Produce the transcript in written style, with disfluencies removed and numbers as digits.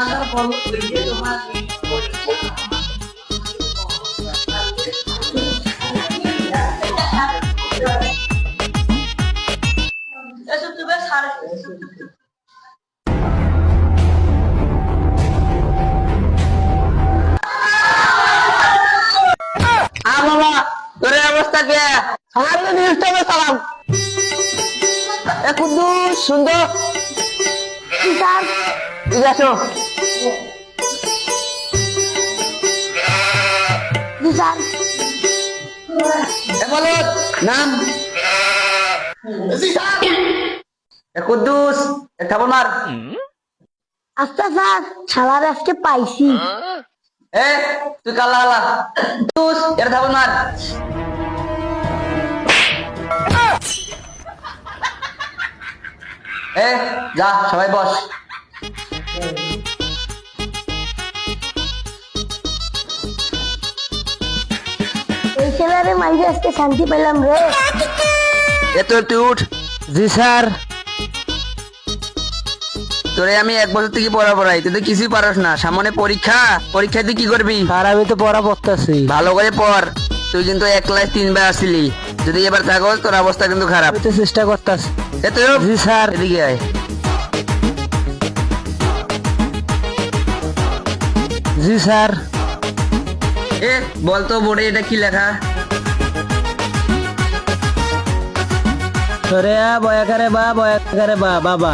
আদার বলো ওই যে তোমার এসব তুমি সাড়ে বাবা তোর এই অবস্থা কে আমার তো নিউজটা সালাম এ কুদ্দুস সুন্দর স্যার এদিকে আসো জি স্যার এ বলো নাম জি স্যার এ কুদ্দুস এ থাবল মার আচ্ছা স্যার ছাড়ার আজকে পাইছি এ তুই কালা কালা কুদ্দুস এর থাবল মার এ যা সবাই বস এই ছেলেরে মাইরে আজকে শান্তি পেলাম রে এ তোর তুই উঠ জি স্যার তোরে আমি 1 বছর থেকে পড়াই তুই তো কিছুই পারস না সামনে পরীক্ষা পরীক্ষায় তুই কি করবি আর আমি তো পড়া পড়তেছি ভালো করে পড় তুই কিন্তু 1 ক্লাস 3 বার আসলি যদি এবার থাকো তোর অবস্থা কিন্তু খারাপ আমি তো চেষ্টা করতেছি এ তুই জি স্যার এদিকে আয় জি স্যার এ বলতো বোর্ডে এটা কি লেখা সরে বয়াকারে বা বাবা